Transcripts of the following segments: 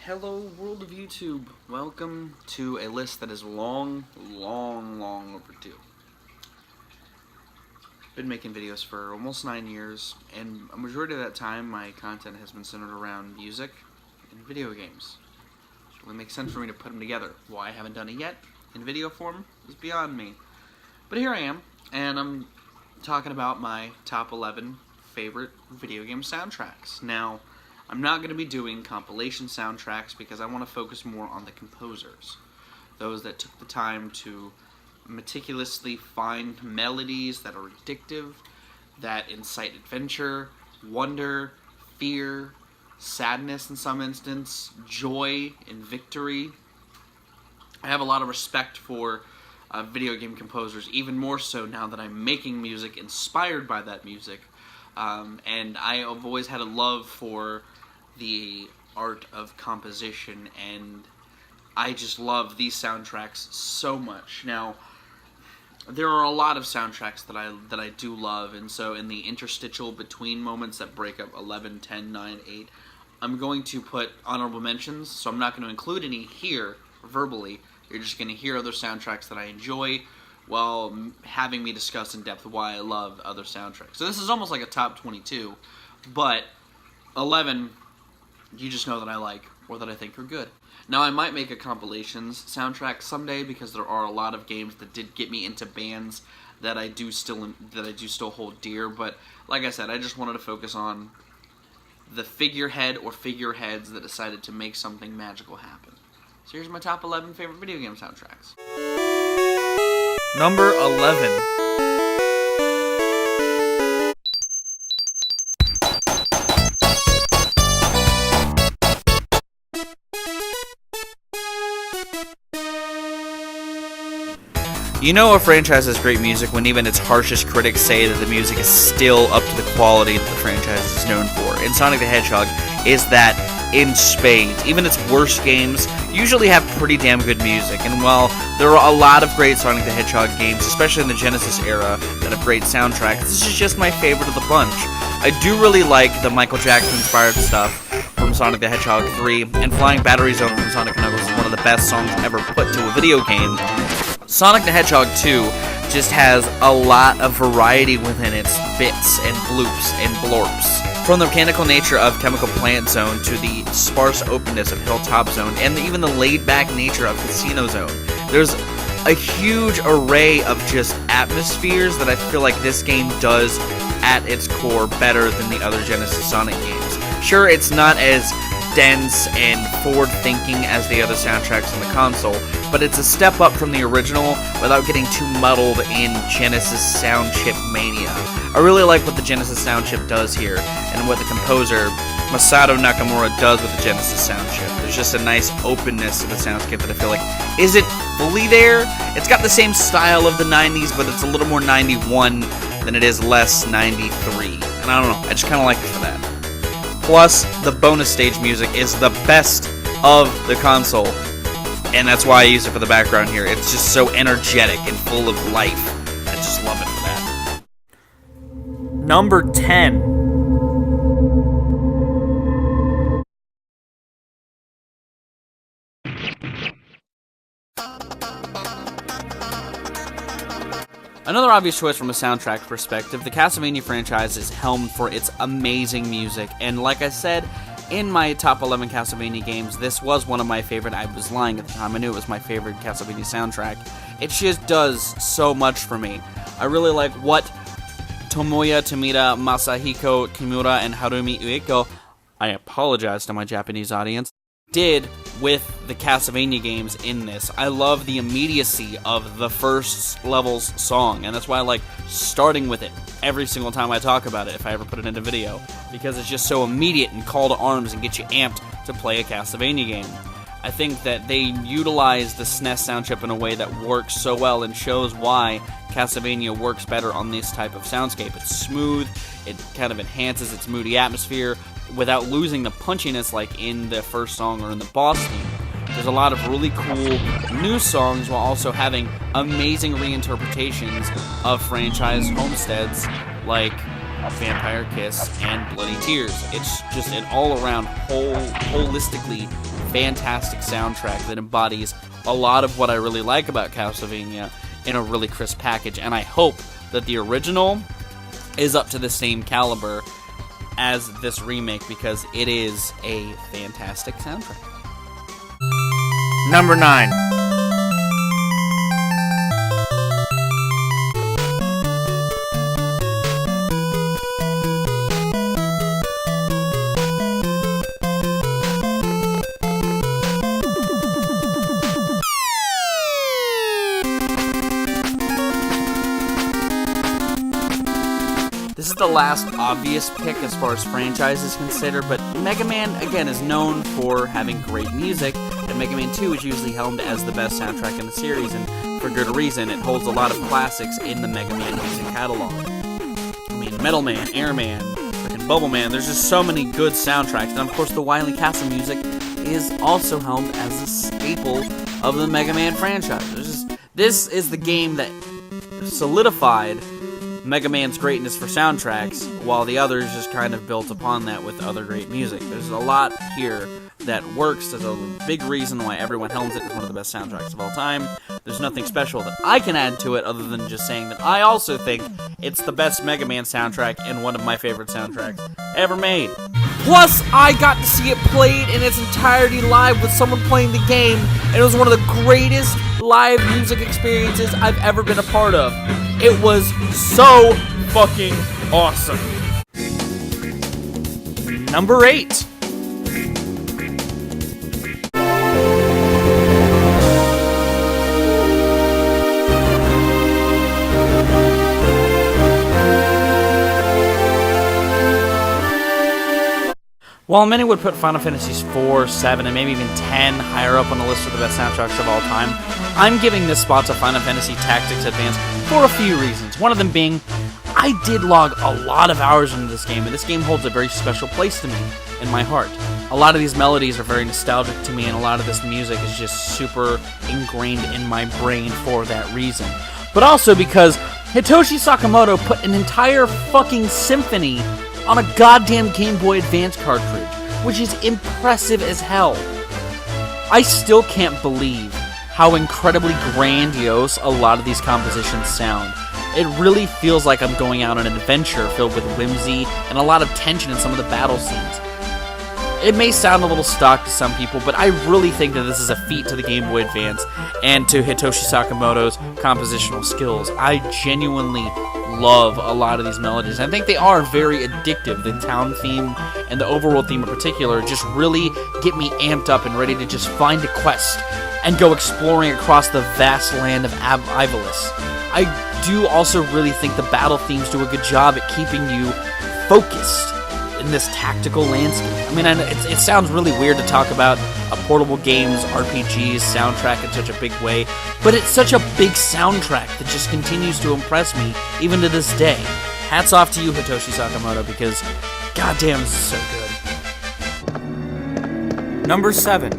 Hello, world of YouTube. Welcome to a list that is long overdue. Been making videos for almost 9 years, and a majority of that time my content has been centered around music and video games. So it makes sense for me to put them together. Why I haven't done it yet in video form is beyond me. But here I am, and I'm talking about my top 11 favorite video game soundtracks. Now, I'm not going to be doing compilation soundtracks because I want to focus more on the composers. Those that took the time to meticulously find melodies that are addictive, that incite adventure, wonder, fear, sadness in some instance, joy, and victory. I have a lot of respect for video game composers, even more so now that I'm making music inspired by that music. And I have always had a love for the art of composition, and I just love these soundtracks so much. Now, there are a lot of soundtracks that I do love, and so in the interstitial between moments that break up 11, 10, 9, 8, I'm going to put honorable mentions, so I'm not going to include any here verbally. You're just going to hear other soundtracks that I enjoy while having me discuss in depth why I love other soundtracks. So this is almost like a top 22, but 11 you just know that I like or that I think are good. Now, I might make a compilations soundtrack someday because there are a lot of games that did get me into bands that I do still hold dear, but like I said, I just wanted to focus on the figurehead or figureheads that decided to make something magical happen. So here's my top 11 favorite video game soundtracks. Number 11. You know a franchise has great music when even its harshest critics say that the music is still up to the quality that the franchise is known for. And Sonic the Hedgehog is that in spades. Even its worst games usually have pretty damn good music. And while there are a lot of great Sonic the Hedgehog games, especially in the Genesis era, that have great soundtracks, this is just my favorite of the bunch. I do really like the Michael Jackson-inspired stuff from Sonic the Hedgehog 3, and Flying Battery Zone from Sonic & Knuckles is one of the best songs ever put to a video game. Sonic the Hedgehog 2 just has a lot of variety within its bits and bloops and blorps. From the mechanical nature of Chemical Plant Zone to the sparse openness of Hilltop Zone and even the laid-back nature of Casino Zone, there's a huge array of just atmospheres that I feel like this game does at its core better than the other Genesis Sonic games. Sure, it's not as dense and forward-thinking as the other soundtracks on the console, but it's a step up from the original without getting too muddled in Genesis sound chip mania. I really like what the Genesis sound chip does here, and what the composer Masato Nakamura does with the Genesis sound chip. There's just a nice openness to the soundscape that I feel like isn't fully there. It's got the same style of the 90s, but it's a little more 91 than it is less 93. And I don't know, I just kind of like it for that. Plus, the bonus stage music is the best of the console, and that's why I use it for the background here. It's just so energetic and full of life. I just love it for that. Number 10. Another obvious choice from a soundtrack perspective, the Castlevania franchise is helmed for its amazing music, and like I said, in my top 11 Castlevania games, this was one of my favorite. I was lying at the time, I knew it was my favorite Castlevania soundtrack. It just does so much for me. I really like what Tomoya Tomita, Masahiko Kimura, and Harumi Ueko, I apologize to my Japanese audience, did with the Castlevania games in this. I love the immediacy of the first level's song, and that's why I like starting with it every single time I talk about it if I ever put it into video, because it's just so immediate and call to arms and get you amped to play a Castlevania game. I think that they utilize the SNES sound chip in a way that works so well and shows why Castlevania works better on this type of soundscape. It's smooth, it kind of enhances its moody atmosphere without losing the punchiness like in the first song or in the boss theme. There's a lot of really cool new songs while also having amazing reinterpretations of franchise homesteads like Vampire Kiss, and Bloody Tears. It's just an all-around, holistically fantastic soundtrack that embodies a lot of what I really like about Castlevania in a really crisp package, and I hope that the original is up to the same caliber as this remake, because it is a fantastic soundtrack. Number 9. This is the last obvious pick as far as franchise is considered, but Mega Man, again, is known for having great music, and Mega Man 2 is usually helmed as the best soundtrack in the series, and for good reason. It holds a lot of classics in the Mega Man music catalog. I mean, Metal Man, Airman, freaking Bubble Man, there's just so many good soundtracks, and of course the Wily Castle music is also helmed as a staple of the Mega Man franchise. This is the game that solidified Mega Man's greatness for soundtracks, while the others just kind of built upon that with other great music. There's a lot here that works. There's a big reason why everyone helms it as one of the best soundtracks of all time. There's nothing special that I can add to it other than just saying that I also think it's the best Mega Man soundtrack and one of my favorite soundtracks ever made. Plus, I got to see it played in its entirety live with someone playing the game, and it was one of the greatest live music experiences I've ever been a part of. It was so fucking awesome. Number 8. While many would put Final Fantasies 4, 7, and maybe even 10 higher up on the list of the best soundtracks of all time, I'm giving this spot to Final Fantasy Tactics Advance for a few reasons. One of them being, I did log a lot of hours into this game, and this game holds a very special place to me in my heart. A lot of these melodies are very nostalgic to me, and a lot of this music is just super ingrained in my brain for that reason. But also because Hitoshi Sakamoto put an entire fucking symphony on a goddamn Game Boy Advance cartridge, which is impressive as hell. I still can't believe how incredibly grandiose a lot of these compositions sound. It really feels like I'm going out on an adventure filled with whimsy and a lot of tension in some of the battle scenes. It may sound a little stock to some people, but I really think that this is a feat to the Game Boy Advance and to Hitoshi Sakamoto's compositional skills. I genuinely love a lot of these melodies. I think they are very addictive. The town theme and the overworld theme in particular just really get me amped up and ready to just find a quest and go exploring across the vast land of Ivalice. I do also really think the battle themes do a good job at keeping you focused in this tactical landscape. I mean, it sounds really weird to talk about a portable games, RPGs, soundtrack in such a big way, but it's such a big soundtrack that just continues to impress me even to this day. Hats off to you, Hitoshi Sakamoto, because goddamn, this is so good. Number 7.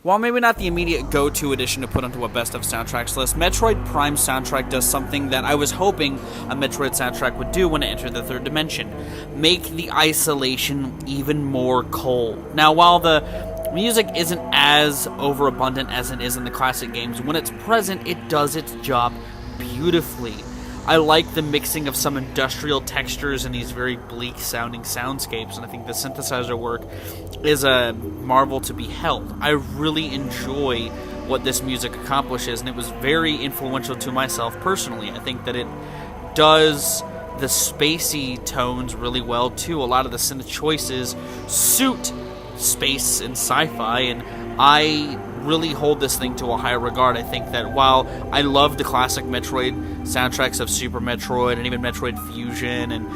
While maybe not the immediate go-to edition to put onto a best of soundtracks list, Metroid Prime soundtrack does something that I was hoping a Metroid soundtrack would do when it entered the third dimension. Make the isolation even more cold. Now, while the music isn't as overabundant as it is in the classic games, when it's present, it does its job beautifully. I like the mixing of some industrial textures and these very bleak sounding soundscapes, and I think the synthesizer work is a marvel to behold. I really enjoy what this music accomplishes, and it was very influential to myself personally. I think that it does the spacey tones really well too. A lot of the synth choices suit space and sci-fi, and I really hold this thing to a high regard. I think that while I love the classic Metroid soundtracks of Super Metroid and even Metroid Fusion and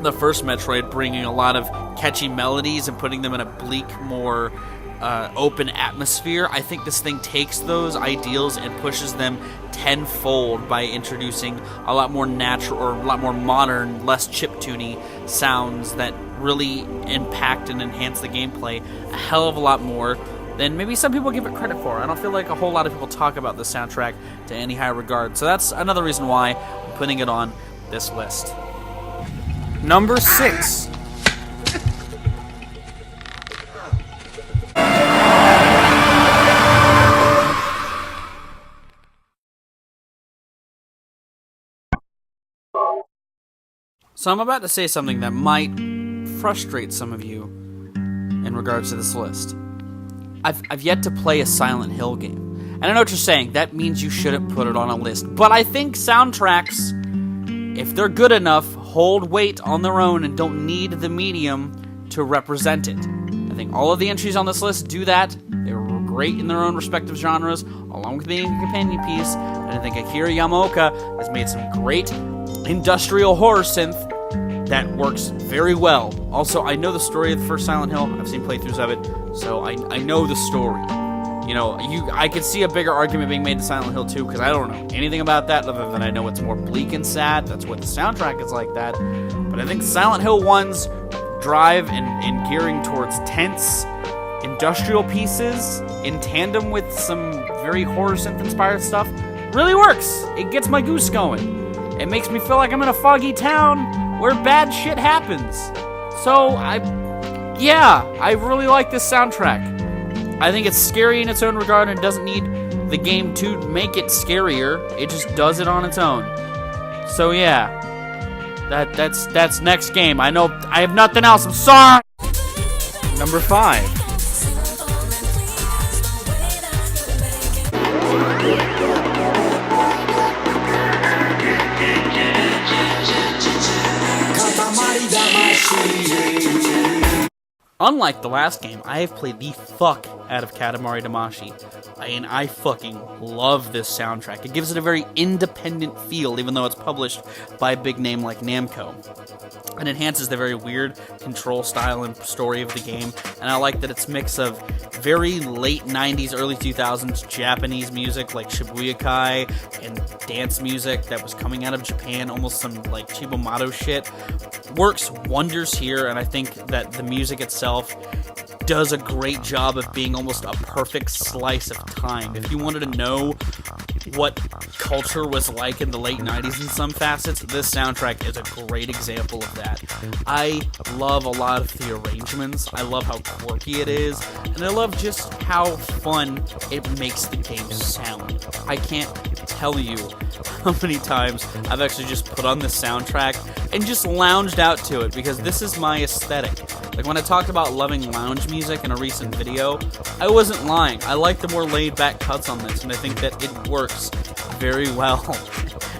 the first Metroid, bringing a lot of catchy melodies and putting them in a bleak, more open atmosphere, I think this thing takes those ideals and pushes them tenfold by introducing a lot more natural, or a lot more modern, less chiptune-y sounds that really impact and enhance the gameplay a hell of a lot more than maybe some people give it credit for. I don't feel like a whole lot of people talk about the soundtrack to any high regard, so that's another reason why I'm putting it on this list. Number 6. So I'm about to say something that might frustrate some of you in regards to this list. I've yet to play a Silent Hill game. And I know what you're saying, that means you shouldn't put it on a list. But I think soundtracks, if they're good enough, hold weight on their own and don't need the medium to represent it. I think all of the entries on this list do that. They were great in their own respective genres, along with being a companion piece. And I think Akira Yamaoka has made some great industrial horror synth that works very well. Also, I know the story of the first Silent Hill. I've seen playthroughs of it, so I know the story. You know, I could see a bigger argument being made to Silent Hill 2, because I don't know anything about that other than I know it's more bleak and sad. That's what the soundtrack is like that. But I think Silent Hill 1's drive and gearing towards tense industrial pieces in tandem with some very horror synth-inspired stuff really works. It gets my goose going. It makes me feel like I'm in a foggy town where bad shit happens. So, I really like this soundtrack. I think it's scary in its own regard and it doesn't need the game to make it scarier. It just does it on its own. So yeah, that's next game. I know I have nothing else. I'm sorry. Number 5. Katamari Damacy. Unlike the last game, I have played the fuck out of Katamari Damacy. I fucking love this soundtrack. It gives it a very independent feel, even though it's published by a big name like Namco. It enhances the very weird control style and story of the game, and I like that it's a mix of very late 90s, early 2000s Japanese music like Shibuya Kai and dance music that was coming out of Japan, almost some like Chibomato shit. Works wonders here, and I think that the music itself does a great job of being almost a perfect slice of time. If you wanted to know what culture was like in the late 90s in some facets, this soundtrack is a great example of that. I love a lot of the arrangements, I love how quirky it is, and I love just how fun it makes the game sound. I can't tell you how many times I've actually just put on this soundtrack and just lounged out to it, because this is my aesthetic. Like when I talked about loving lounge music in a recent video, I wasn't lying. I like the more laid-back cuts on this, and I think that it works very well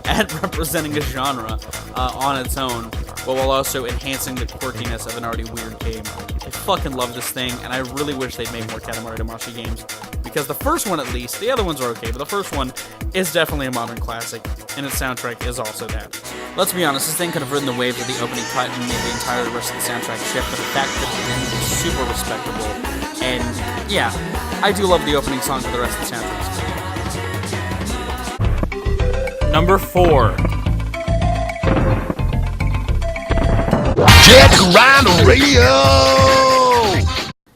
at representing a genre on its own, while also enhancing the quirkiness of an already weird game. I fucking love this thing, and I really wish they'd make more Katamari Damacy games, because the first one at least, the other ones are okay, but the first one is definitely a modern classic, and its soundtrack is also that. Let's be honest, this thing could have ridden the waves of the opening cut and made the entire rest of the soundtrack shift, but the fact that it is super respectable, and yeah, I do love the opening song for the rest of the soundtrack. Number 4. Jet Grind Radio!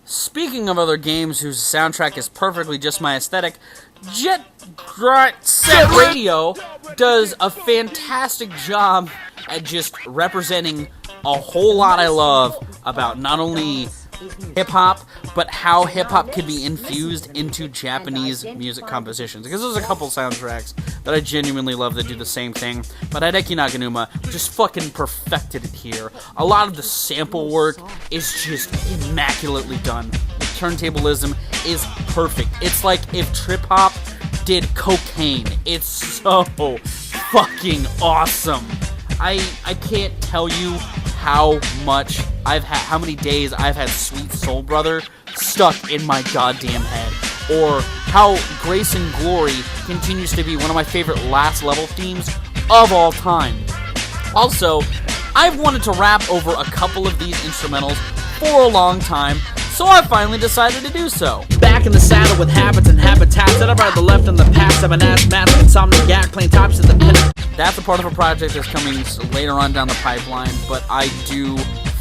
Speaking of other games whose soundtrack is perfectly just my aesthetic, Jet Grind Set Radio does a fantastic job at just representing a whole lot I love about not only hip-hop, but how hip-hop could be infused into Japanese music compositions. Because there's a couple soundtracks that I genuinely love that do the same thing, but Hideki Naganuma just fucking perfected it here. A lot of the sample work is just immaculately done. The turntablism is perfect. It's like if trip-hop did cocaine. It's so fucking awesome. I can't tell you how many days I've had Sweet Soul Brother stuck in my goddamn head, or how Grace and Glory continues to be one of my favorite last level themes of all time. Also, I've wanted to rap over a couple of these instrumentals for a long time, so I finally decided to do so. Back in the saddle with habits and habitats that I ride the left and the past, I'm an asthmatic insomniac playing tops of the pin. That's a part of a project that's coming later on down the pipeline, but I do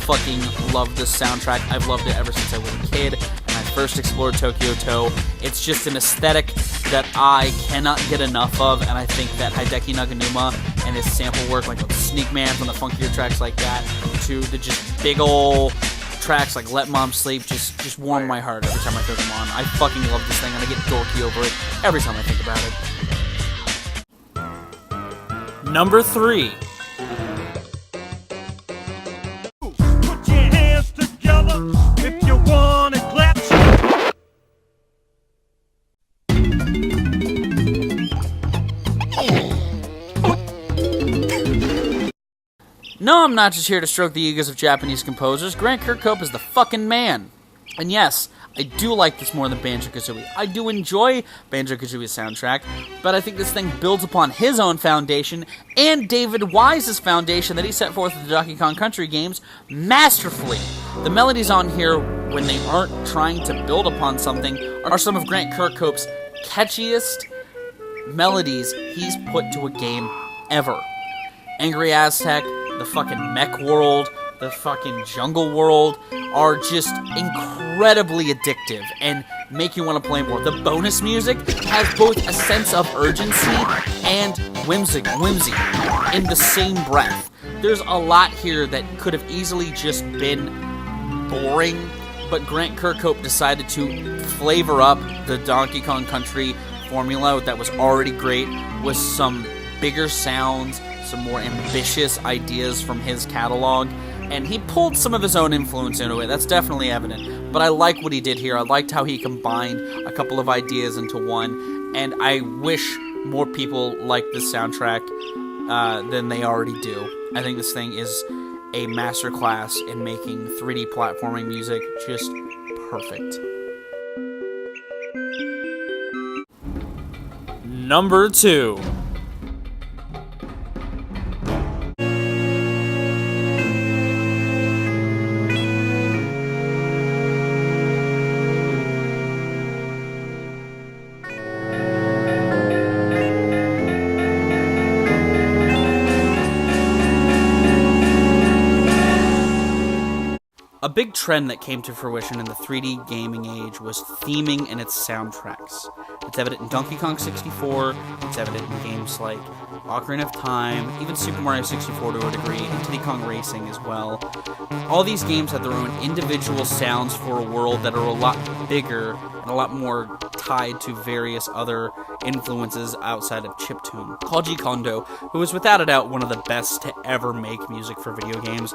fucking love this soundtrack. I've loved it ever since I was a kid, and I first explored Tokyo Toe. It's just an aesthetic that I cannot get enough of, and I think that Hideki Naganuma and his sample work, like with Sneak Man on the funkier tracks like that, to the just big ol' tracks like Let Mom Sleep, just warm my heart every time I throw them on. I fucking love this thing, and I get dorky over it every time I think about it. Number 3. Put your hands together if you wanna clap. No, I'm not just here to stroke the egos of Japanese composers. Grant Kirkhope is the fucking man. And yes, I do like this more than Banjo-Kazooie. I do enjoy Banjo-Kazooie's soundtrack, but I think this thing builds upon his own foundation and David Wise's foundation that he set forth with the Donkey Kong Country games masterfully. The melodies on here, when they aren't trying to build upon something, are some of Grant Kirkhope's catchiest melodies he's put to a game ever. Angry Aztec, the fucking mech world, the fucking jungle world are just incredibly addictive and make you want to play more. The bonus music has both a sense of urgency and whimsy in the same breath. There's a lot here that could have easily just been boring, but Grant Kirkhope decided to flavor up the Donkey Kong Country formula that was already great with some bigger sounds, some more ambitious ideas from his catalog, and he pulled some of his own influence into it. That's definitely evident, but I like what he did here. I liked how he combined a couple of ideas into one, and I wish more people like this soundtrack than they already do. I think this thing is a masterclass in making 3D platforming music just perfect. Number 2. A big trend that came to fruition in the 3D gaming age was theming in its soundtracks. It's evident in Donkey Kong 64, it's evident in games like Ocarina of Time, even Super Mario 64 to a degree, and Diddy Kong Racing as well. All these games have their own individual sounds for a world that are a lot bigger and a lot more tied to various other influences outside of chiptune. Koji Kondo, who is without a doubt one of the best to ever make music for video games,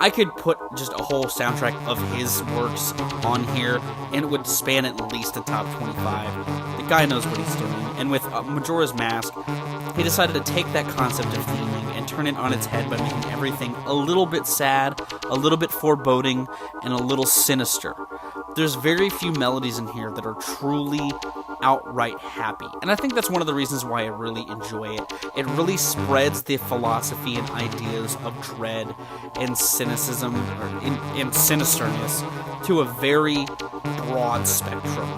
I could put just a whole soundtrack of his works on here, and it would span at least the top 25. The guy knows what he's doing, and with Majora's Mask, he decided to take that concept of theming and turn it on its head by making everything a little bit sad, a little bit foreboding, and a little sinister. There's very few melodies in here that are truly outright happy, and I think that's one of the reasons why I really enjoy it. It really spreads the philosophy and ideas of dread and cynicism and sinisterness to a very broad spectrum.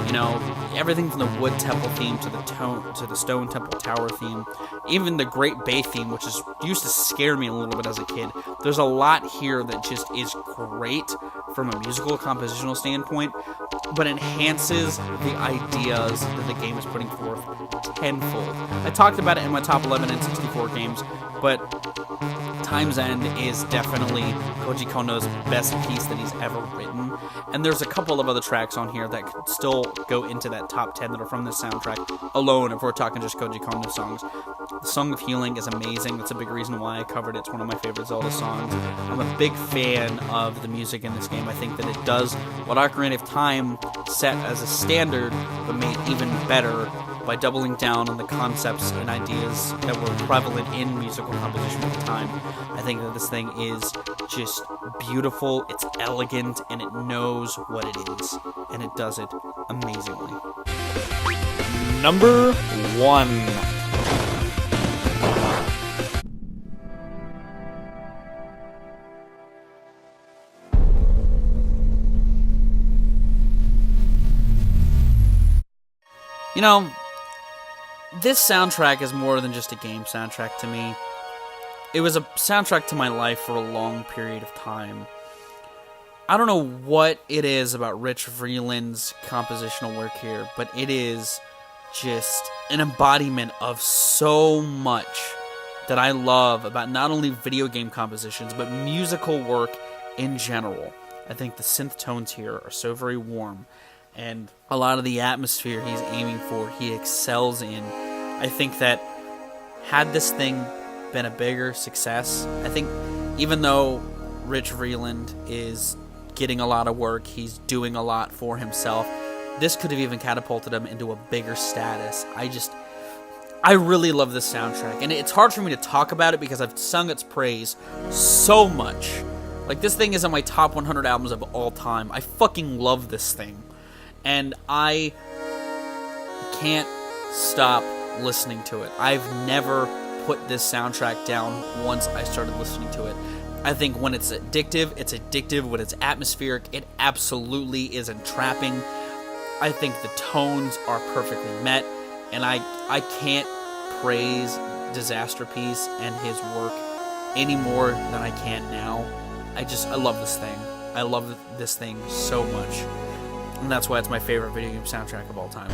You know, everything from the Wood Temple theme to the Stone Temple Tower theme, even the Great Bay theme, which used to scare me a little bit as a kid. There's a lot here that just is great from a musical compositional standpoint, but enhances the ideas that the game is putting forth tenfold. I talked about it in my top 11 N64 games, but Time's End is definitely Koji Kondo's best piece that he's ever written, and there's a couple of other tracks on here that could still go into that top 10 that are from this soundtrack alone, if we're talking just Koji Kondo songs. The Song of Healing is amazing. That's a big reason why I covered it. It's one of my favorite Zelda songs. I'm a big fan of the music in this game. I think that it does what Ocarina of Time set as a standard, but made even better by doubling down on the concepts and ideas that were prevalent in musical composition at the time. I think that this thing is just beautiful, it's elegant, and it knows what it is, and it does it amazingly. Number 1. You know, this soundtrack is more than just a game soundtrack to me. It was a soundtrack to my life for a long period of time. I don't know what it is about Rich Vreeland's compositional work here, but it is just an embodiment of so much that I love about not only video game compositions, but musical work in general. I think the synth tones here are so very warm, and a lot of the atmosphere he's aiming for, he excels in. I think that had this thing been a bigger success, I think even though Rich Vreeland is getting a lot of work, he's doing a lot for himself, this could have even catapulted him into a bigger status. I really love this soundtrack, and it's hard for me to talk about it because I've sung its praise so much. Like, this thing is on my top 100 albums of all time. I fucking love this thing, and I can't stop listening to it. I've never put this soundtrack down once I started listening to it. I think when it's addictive. When it's atmospheric, it absolutely is entrapping. I think the tones are perfectly met, and I can't praise Disaster Piece and his work any more than I can now. I love this thing. I love this thing so much, and that's why it's my favorite video game soundtrack of all time.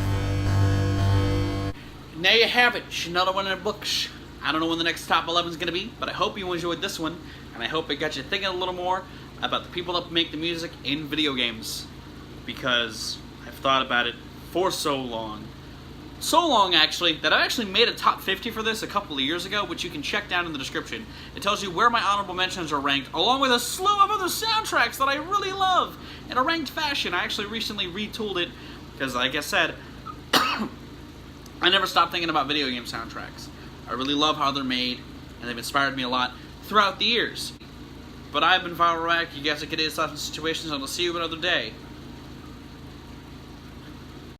There you have it, another one in the books. I don't know when the next top 11 is going to be, but I hope you enjoyed this one, and I hope it got you thinking a little more about the people that make the music in video games, because I've thought about it for so long. So long, actually, that I actually made a top 50 for this a couple of years ago, which you can check down in the description. It tells you where my honorable mentions are ranked, along with a slew of other soundtracks that I really love in a ranked fashion. I actually recently retooled it, because like I said, I never stopped thinking about video game soundtracks. I really love how they're made, and they've inspired me a lot throughout the years. But I've been Viral Rack, you guys like it is, thoughts and situations, and I'll see you another day.